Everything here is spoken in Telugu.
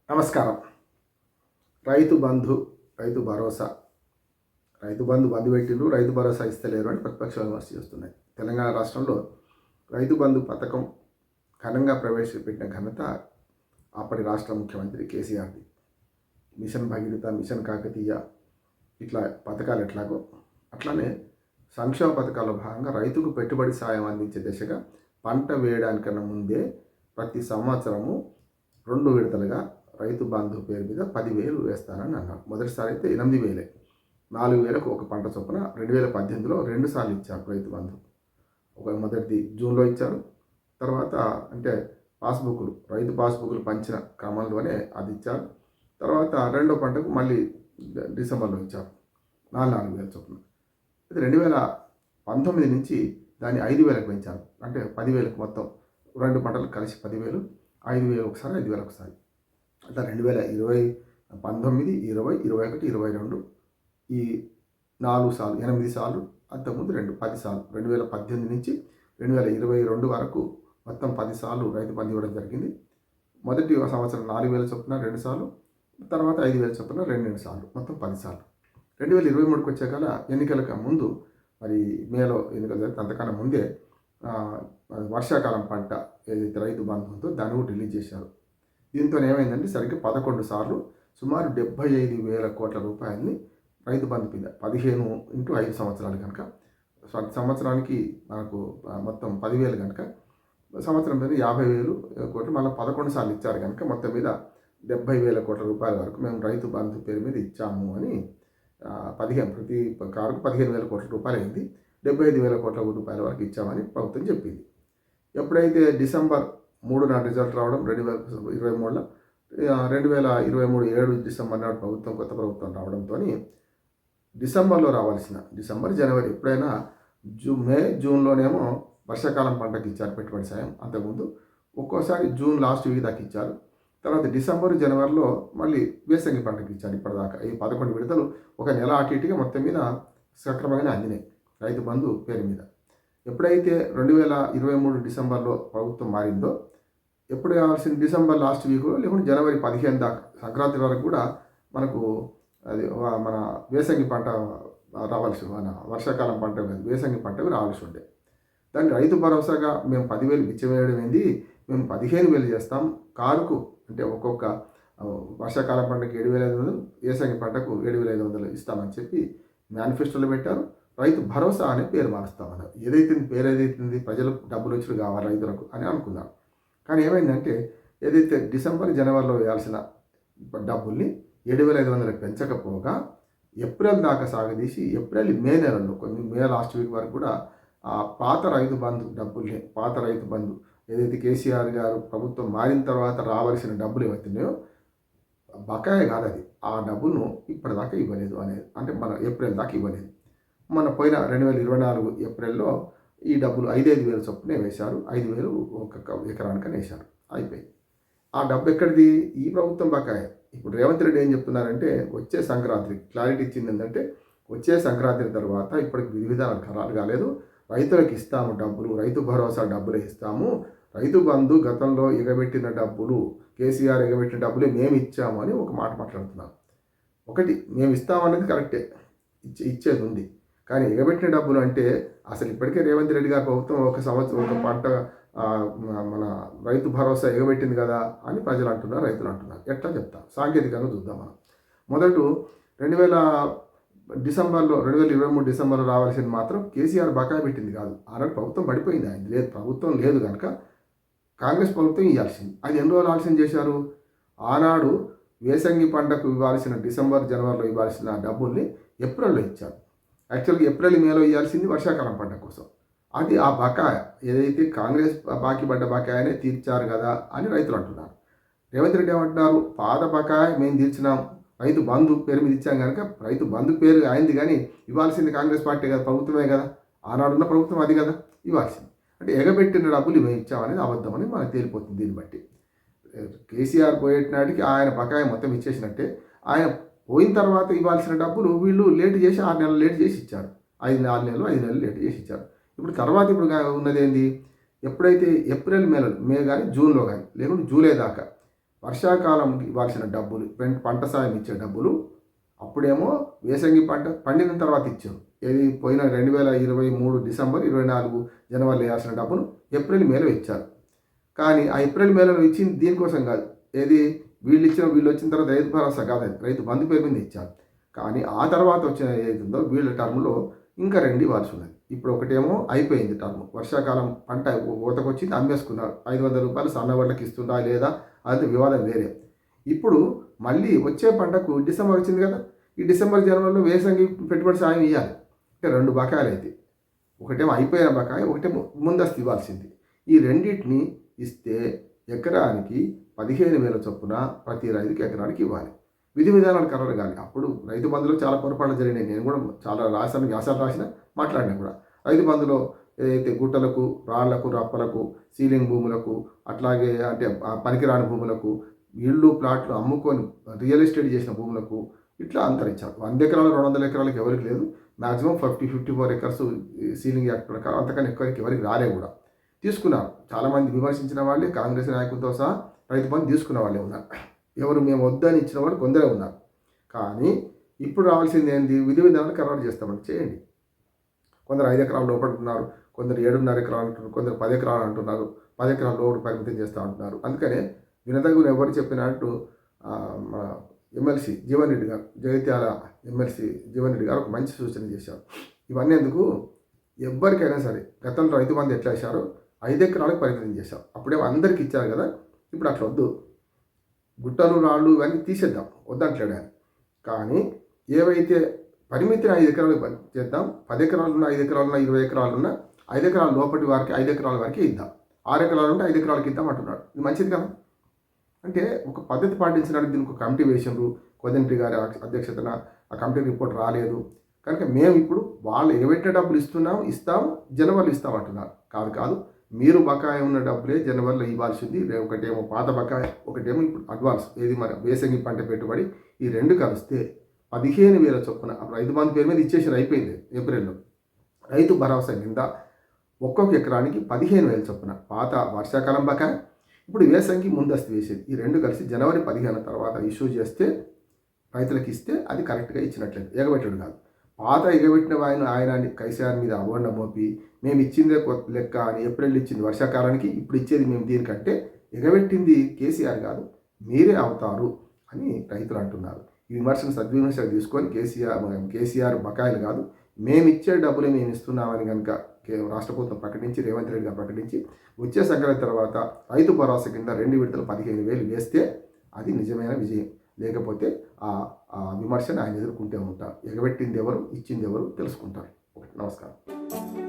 నమస్కారం. రైతు బంధు, రైతు భరోసా, రైతు బంధు బంద్ పెట్టిండ్రు, రైతు భరోసా ఇస్తలేరు అని ప్రతిపక్షాలు విమర్శ చేస్తున్నాయి. తెలంగాణ రాష్ట్రంలో రైతు బంధు పథకం ఘనంగా ప్రవేశపెట్టిన ఘనత అప్పటి రాష్ట్ర ముఖ్యమంత్రి కేసీఆర్ది. మిషన్ భగీరథ, మిషన్ కాకతీయ ఇట్లా పథకాలు ఎట్లాగో అట్లానే సంక్షేమ పథకాల్లో భాగంగా రైతుకు పెట్టుబడి సాయం అందించే దిశగా పంట వేయడానికన్నా ముందే ప్రతి సంవత్సరము 2 విడతలుగా రైతు బంధు పేరు మీద 10,000 వేస్తానని అన్నారు. మొదటిసారి అయితే 8,000, 4,000కు ఒక పంట చొప్పున 2018లో 2 సార్లు ఇచ్చారు రైతు బంధు. మొదటిది జూన్లో ఇచ్చారు, తర్వాత అంటే రైతు పాస్బుక్లు పంచిన క్రమంలోనే అది ఇచ్చారు. తర్వాత రెండో పంటకు మళ్ళీ డిసెంబర్లో ఇచ్చారు 4,000 చొప్పున. ఇది 2019 నుంచి దాన్ని 5,000కు పెంచారు. అంటే 10,000కు మొత్తం 2 పంటలు కలిసి 10,000, 5,000 ఒకసారి, 5,000 ఒకసారి. అట్లా 2020, 19, 20, 21, 22 ఈ 4 సార్లు, 8 సార్లు, అంతకుముందు 10 సార్లు. 2018 నుంచి 2022 వరకు మొత్తం 10 సార్లు రైతు బంధు ఇవ్వడం జరిగింది. మొదటి సంవత్సరం 4,000 చొప్పున 2 సార్లు, తర్వాత 5,000 చొప్పున 2 సార్లు, మొత్తం 10 సార్లు. 2023కి వచ్చాక ఎన్నికలకు ముందు మరి మేలో ఎన్నికలు జరిగితే అంతకన్నా ముందే వర్షాకాలం పంట ఏదైతే రైతు బంధు ఉందో దాన్ని కూడా రిలీజ్ చేశారు. దీంతో ఏమైందంటే సరిగ్గా 11 సార్లు సుమారు 75,000 కోట్ల రూపాయలని రైతు బంధు మీద 15 × 5 సంవత్సరాలు కనుక సంవత్సరానికి మనకు మొత్తం 10,000 కనుక సంవత్సరం మీద 50,000 కోట్లు మళ్ళీ 11 సార్లు ఇచ్చారు కనుక మొత్తం మీద 70,000 కోట్ల రూపాయల వరకు మేము రైతు బంధు పేరు మీద ఇచ్చాము అని ప్రతి కారుకు 15,000 కోట్ల రూపాయలు అయింది. 75,000 కోట్ల రూపాయల వరకు ఇచ్చామని ప్రభుత్వం చెప్పింది. ఎప్పుడైతే డిసెంబర్ 3 నాడు రిజల్ట్ రావడం 2023లో 2023 7 డిసెంబర్ నాడు కొత్త ప్రభుత్వం రావడంతో డిసెంబర్లో రావాల్సిన జనవరి ఎప్పుడైనా మే జూన్లోనేమో వర్షాకాలం పంటకి ఇచ్చారు పెట్టుబడి సాయం. అంతకుముందు ఒక్కోసారి జూన్ లాస్ట్ వీక్ దాకా ఇచ్చారు. తర్వాత డిసెంబర్ జనవరిలో మళ్ళీ వేసంగి పంటకి ఇచ్చారు. ఇప్పటిదాకా ఈ 11 విడతలు ఒక నెల అటు ఇటుగా మొత్తం మీద సక్రమంగానే అందినాయి రైతు బంధు పేరు మీద. ఎప్పుడైతే 2023 డిసెంబర్లో ప్రభుత్వం మారిందో ఎప్పుడు కావాల్సిన డిసెంబర్ లాస్ట్ వీక్లో లేకుంటే జనవరి 15 దాకా సంక్రాంతి వరకు కూడా మనకు అది మన వేసంగి పంట రావాల్సి, మన వర్షాకాలం పంట వేసంగి పంటకు రావాల్సి ఉండే. దాన్ని రైతు భరోసాగా మేము 10,000 బిచ్చవేయడం ఏంది, మేము 15,000 చేస్తాం కారుకు. అంటే ఒక్కొక్క వర్షాకాలం పంటకు 7,500, వేసంగి పంటకు 7,500 ఇస్తామని చెప్పి మేనిఫెస్టోలో పెట్టారు. రైతు భరోసా అనే పేరు మారుస్తామన్నారు. పేరు ఏదైతుంది ప్రజలకు డబ్బులు వచ్చి కావాలి రైతులకు అని అనుకున్నారు. కానీ ఏమైందంటే ఏదైతే డిసెంబర్ జనవరిలో వేయాల్సిన డబ్బుల్ని 7,500 పెంచకపోగా ఏప్రిల్ దాకా సాగదీసి ఏప్రిల్ మే నెలలో మే లాస్ట్ వీక్ వరకు కూడా ఆ పాత రైతు బంధు ఏదైతే కేసీఆర్ గారు ప్రభుత్వం మారిన తర్వాత రావాల్సిన డబ్బులు ఏవైతున్నాయో బకాయి కాదు అది, ఆ డబ్బును ఇప్పటిదాకా ఇవ్వలేదు అనేది. అంటే మన ఏప్రిల్ దాకా ఇవ్వలేదు. మన పోయిన 2024 ఏప్రిల్లో ఈ డబ్బులు 5,000 చొప్పునే వేశారు. 5,000 ఒక్కొక్క ఎకరానికని వేశారు. అయిపోయింది. ఆ డబ్బు ఎక్కడిది? ఈ ప్రభుత్వం బకాయి. ఇప్పుడు రేవంత్ రెడ్డి ఏం చెప్తున్నారంటే వచ్చే సంక్రాంతి క్లారిటీ ఇచ్చింది ఏంటంటే వచ్చే సంక్రాంతి తర్వాత ఇప్పటికి విధి విధానాలు ఖరారు కాలేదు, రైతులకు ఇస్తాము డబ్బులు, రైతు భరోసా డబ్బులే ఇస్తాము, రైతు బంధు గతంలో ఎగబెట్టిన డబ్బులు, కేసీఆర్ ఎగబెట్టిన డబ్బులే మేము ఇచ్చాము అని ఒక మాట మాట్లాడుతున్నారు. ఒకటి మేము ఇస్తామనేది కరెక్టే, ఇచ్చేది ఉంది. కానీ ఎగబెట్టిన డబ్బులు అంటే అసలు ఇప్పటికే రేవంత్ రెడ్డి గారి ప్రభుత్వం ఒక సంవత్సరం ఒక పంట మన రైతు భరోసా ఎగబెట్టింది కదా అని ప్రజలు అంటున్నారు, రైతులు అంటున్నారు. ఎట్లా చెప్తాం? సాంకేతికంగా చూద్దాం మనం. మొదట 2023 డిసెంబర్లో రావాల్సింది మాత్రం కేసీఆర్ బకాయి పెట్టింది కాదు. ఆనాడు ప్రభుత్వం పడిపోయింది, ఆయన లేదు, ప్రభుత్వం లేదు కనుక కాంగ్రెస్ ప్రభుత్వం ఇవ్వాల్సింది. అది ఎన్ని రోజులు ఆలస్యం చేశారు? ఆనాడు వేసంగి పంటకు ఇవ్వాల్సిన డిసెంబర్ జనవరిలో ఇవ్వాల్సిన డబ్బుల్ని ఏప్రిల్లో ఇచ్చారు. యాక్చువల్గా ఏప్రిల్ మేలో ఇవ్వాల్సింది వర్షాకాలం పంట కోసం. అది ఆ బకాయి ఏదైతే కాంగ్రెస్ బాకీ పడ్డ బకాయనే తీర్చారు కదా అని రైతులు అంటున్నారు. రేవంత్ రెడ్డి ఏమంటున్నారు? పాత బకాయి మేము తీర్చినాం, రైతు బంధు పేరు మీద ఇచ్చాం కనుక రైతు బంధు పేరు అయింది, కానీ ఇవ్వాల్సింది కాంగ్రెస్ పార్టీ కదా, ప్రభుత్వమే కదా, ఆనాడున్న ప్రభుత్వం అది కదా ఇవ్వాల్సింది. అంటే ఎగబెట్టిన డబ్బులు మేము ఇచ్చామనేది అబద్ధం అని మనకు తేలిపోతుంది. దీన్ని బట్టి కేసీఆర్ పోయేటినాటికి ఆయన బకాయి మొత్తం ఇచ్చేసినట్టే, ఆయన పోయిన తర్వాత ఇవ్వాల్సిన డబ్బులు వీళ్ళు లేట్ చేసి 6 నెలలు లేట్ చేసి ఇచ్చారు. 5 నెలలు లేట్ చేసి ఇచ్చారు. ఇప్పుడు ఉన్నది ఏంది? ఎప్పుడైతే ఏప్రిల్ మే కానీ జూన్లో కానీ లేకుంటే జూలై దాకా వర్షాకాలంకి ఇవ్వాల్సిన డబ్బులు, పంట సాయం ఇచ్చే డబ్బులు అప్పుడేమో వేసంగి పంట పండిన తర్వాత ఇచ్చారు. ఏది పోయిన 2023 డిసెంబర్ 24 జనవరిలో వేయాల్సిన డబ్బును ఏప్రిల్ మేలో ఇచ్చారు. కానీ ఆ ఏప్రిల్ మేలో ఇచ్చింది దీనికోసం కాదు. ఏది వీళ్ళు వచ్చిన తర్వాత రైతు భరోసా కాదు, రైతు బంధు పేరు మీద ఇచ్చారు. కానీ ఆ తర్వాత వచ్చిన ఏదైతుందో వీళ్ళ టర్మ్లో ఇంకా 2 ఇవ్వాల్సి ఉన్నది. ఇప్పుడు ఒకటేమో అయిపోయింది టర్మ్, వర్షాకాలం పంట ఊతకొచ్చింది, అమ్మేసుకున్నారు. 500 రూపాయలు సన్నవాళ్ళకి ఇస్తుందా లేదా అది వివాదం వేరే. ఇప్పుడు మళ్ళీ వచ్చే పంటకు డిసెంబర్ వచ్చింది కదా, ఈ డిసెంబర్ జనవరిలో వేసంగి పెట్టుబడి సాయం ఇవ్వాలి. అంటే 2 బకాయిలు అయితే, ఒకటేమో అయిపోయిన బకాయి, ఒకటేమో ముందస్తు ఇవ్వాల్సింది. ఈ రెండింటిని ఇస్తే ఎకరానికి 15,000 చొప్పున ప్రతి రైతుకి ఎకరానికి ఇవ్వాలి. విధి విధానాలు ఖరారు కాదు. అప్పుడు రైతు బంధులో చాలా పొరపాట్లు జరిగినాయి. నేను కూడా చాలా రాశాను, వ్యాసాలు రాసిన, మాట్లాడినా కూడా. రైతు బంధులో ఏదైతే గుట్టలకు, రాళ్లకు, రప్పలకు, సీలింగ్ భూములకు, అట్లాగే అంటే పనికిరాని భూములకు, ఇళ్ళు ప్లాట్లు అమ్ముకొని రియల్ ఎస్టేట్ చేసిన భూములకు ఇట్లా అంతరించారు. 100 ఎకరాలు 200 ఎకరాలకు ఎవరికి లేదు. మ్యాక్సిమం 54 ఎకర్స్ సీలింగ్ యాక్ట్ ప్రకారం, అంతకన్నా ఎక్కువకి ఎవరికి రాలే కూడా. తీసుకున్నారు. చాలామంది విమర్శించిన వాళ్ళే, కాంగ్రెస్ నాయకులతో సహా రైతు బంధు తీసుకున్న వాళ్ళే ఉన్నారు. ఎవరు మేము వద్దని ఇచ్చిన వాళ్ళు కొందరే ఉన్నారు. కానీ ఇప్పుడు రావాల్సింది ఏంటి? విధి విధానాలు ఖరారు చేస్తామని చేయండి. కొందరు 5 ఎకరాలు లోపడుతున్నారు, కొందరు 7.5 ఎకరాలు అంటున్నారు, కొందరు 10 ఎకరాలు అంటున్నారు, 10 ఎకరాల లోటు పరిమితం చేస్తూ అంటున్నారు. అందుకనే వినదగులు ఎవరు చెప్పినట్టు మన ఎమ్మెల్సీ జీవన్ రెడ్డి గారు, జగిత్యాల ఎమ్మెల్సీ జీవన్ రెడ్డి గారు ఒక మంచి సూచన చేశారు. ఇవన్నీ ఎందుకు, ఎవరికైనా సరే గతంలో రైతు బంధు ఎట్లా వేశారో 5 ఎకరాలకు పరిమితం చేశారు. అప్పుడేమో అందరికి ఇచ్చారు కదా, ఇప్పుడు అట్లా వద్దు. గుట్టలు, రాళ్ళు ఇవన్నీ తీసేద్దాం, వద్దంటలేడు ఆయన. కానీ ఏవైతే పరిమితిని 5 ఎకరాలు చేద్దాం, 10 ఎకరాలున్నా, 5 ఎకరాలున్నా, 20 ఎకరాలున్నా, 5 ఎకరాల లోపటి వారికి 5 ఎకరాల వరకే ఇద్దాం. 6 ఎకరాలు ఉంటే 5 ఎకరాలకి ఇద్దాం అంటున్నాడు. ఇది మంచిది కదా. అంటే ఒక పద్ధతి పాటించడానికి దీనికి ఒక కమిటీ వేసినారు. కోదండ్రి గారి అధ్యక్షతన ఆ కమిటీ రిపోర్ట్ రాలేదు కనుక మేము ఇప్పుడు వాళ్ళు ఎగబెట్టిన డబ్బులు ఇస్తాం జనవరిలో ఇస్తాం అంటున్నారు. కాదు, మీరు బకాయి ఉన్న డబ్బులే జనవరిలో ఇవ్వాల్సింది. ఒకటేమో పాత బకాయి, ఒకటేమో ఇప్పుడు అడ్వాన్స్, ఏది మరి వేసంగి పంట పెట్టుబడి. ఈ 2 కలిస్తే 15,000 చొప్పున రైతు బంధు పేరు మీద ఇచ్చేసారు, అయిపోయింది ఏప్రిల్లో. రైతు భరోసా కింద ఒక్కొక్క ఎకరానికి 15,000 చొప్పున పాత వర్షాకాలం బకాయి, ఇప్పుడు వేసంగి ముందస్తు వేసేది. ఈ 2 కలిసి జనవరి 15 తర్వాత ఇష్యూ చేస్తే రైతులకు ఇస్తే అది కరెక్ట్గా ఇచ్చినట్లేదు, ఎగబెట్టడు కాదు. పాత ఎగబెట్టిన ఆయన కేసీఆర్ మీద అవ్వండ మోపి మేము ఇచ్చిందే లెక్క అని ఏప్రిల్ ఇచ్చింది వర్షాకాలానికి, ఇప్పుడు ఇచ్చేది మేము దీనికంటే ఎగబెట్టింది కేసీఆర్ కాదు మీరే అవుతారు అని రైతులు అంటున్నారు. ఈ విమర్శను సద్విమర్శలు తీసుకొని కేసీఆర్ బకాయిలు కాదు, మేము ఇచ్చే డబ్బులే మేము ఇస్తున్నామని కనుక రాష్ట్ర ప్రభుత్వం ప్రకటించి, రేవంత్ రెడ్డి గారు ప్రకటించి, వచ్చే సంక్రాంతి తర్వాత రైతు భరోసా కింద 2 విడతలు 15,000 వేస్తే అది నిజమైన విజయం. లేకపోతే ఆ విమర్శను ఆయన ఎదుర్కొంటూ ఉంటారు. ఎగబెట్టింది ఎవరు, ఇచ్చింది ఎవరు తెలుసుకుంటారు. నమస్కారం.